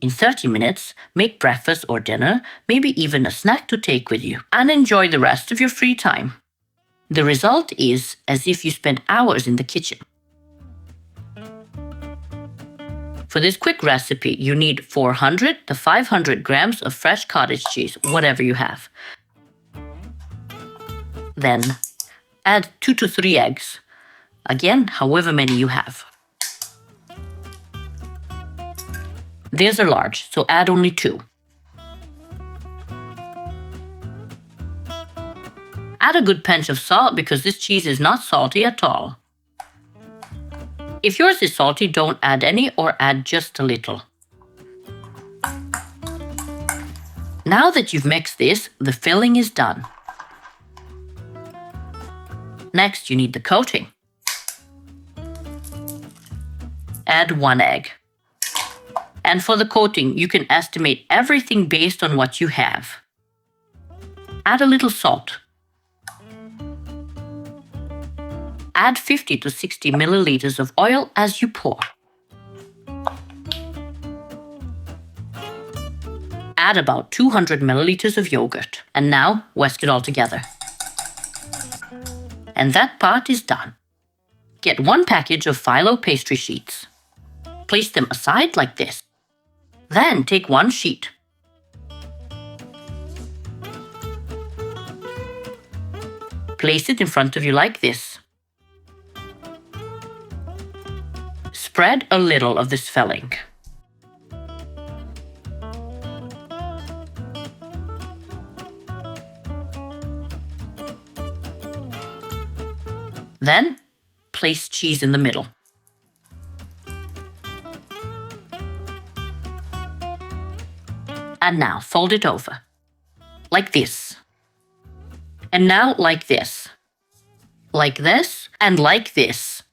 In 30 minutes, make breakfast or dinner, maybe even a snack to take with you, and enjoy the rest of your free time. The result is as if you spent hours in the kitchen. For this quick recipe, you need 400 to 500 grams of fresh cottage cheese, whatever you have. Then, add 2 to 3 eggs. Again, however many you have. These are large, so add only 2. Add a good pinch of salt because this cheese is not salty at all. If yours is salty, don't add any or add just a little. Now that you've mixed this, the filling is done. Next, you need the coating. Add 1 egg. And for the coating, you can estimate everything based on what you have. Add a little salt. Add 50 to 60 milliliters of oil as you pour. Add about 200 milliliters of yogurt. And now, whisk it all together. And that part is done. Get 1 package of phyllo pastry sheets. Place them aside like this. Then take 1 sheet. Place it in front of you like this. Spread a little of this filling. Then, place cheese in the middle. And now fold it over, like this. And now like this, and like this.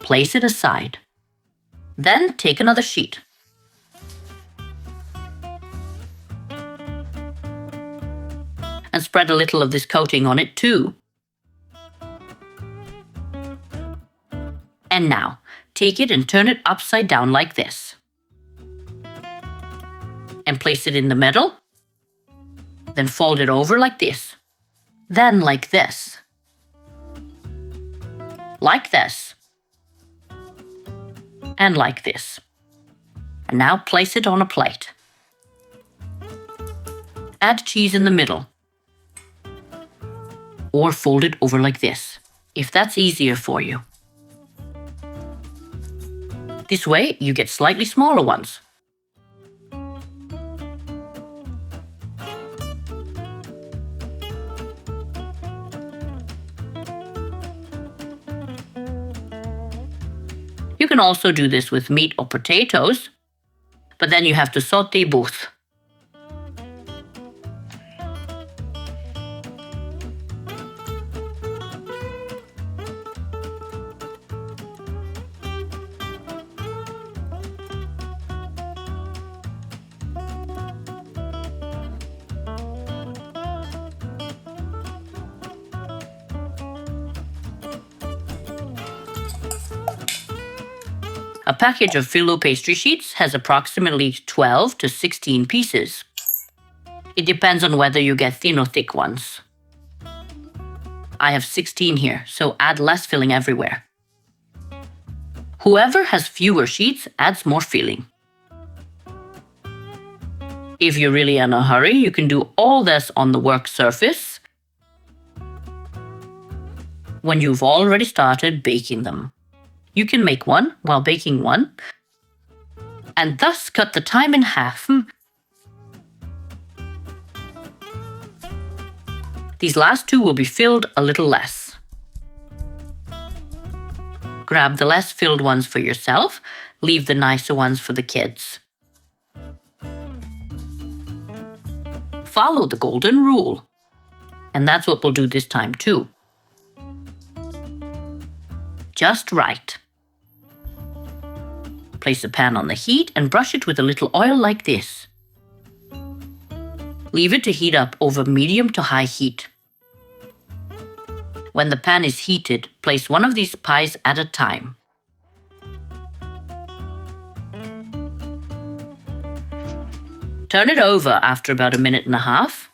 Place it aside. Then take another sheet. And spread a little of this coating on it too. And now, take it and turn it upside down like this. And place it in the middle. Then fold it over like this. Then like this. Like this. And like this. And now place it on a plate. Add cheese in the middle. Or fold it over like this, if that's easier for you. This way, you get slightly smaller ones. You can also do this with meat or potatoes, but then you have to saute both. A package of phyllo pastry sheets has approximately 12 to 16 pieces. It depends on whether you get thin or thick ones. I have 16 here, so add less filling everywhere. Whoever has fewer sheets adds more filling. If you're really in a hurry, you can do all this on the work surface when you've already started baking them. You can make one while baking one, and thus cut the time in half. These last 2 will be filled a little less. Grab the less filled ones for yourself, leave the nicer ones for the kids. Follow the golden rule. And that's what we'll do this time too. Just right. Place the pan on the heat and brush it with a little oil like this. Leave it to heat up over medium to high heat. When the pan is heated, place one of these pies at a time. Turn it over after about 1.5 minutes.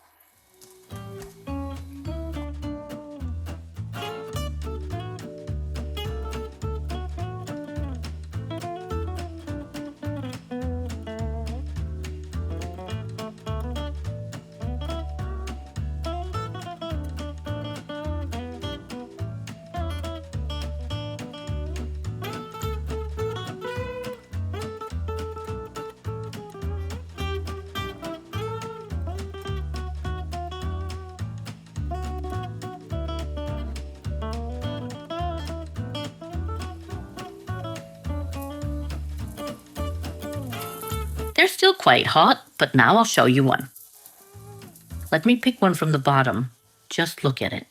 They're still quite hot, but now I'll show you one. Let me pick one from the bottom. Just look at it.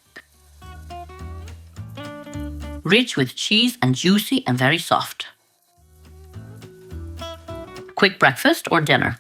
Rich with cheese and juicy and very soft. Quick breakfast or dinner.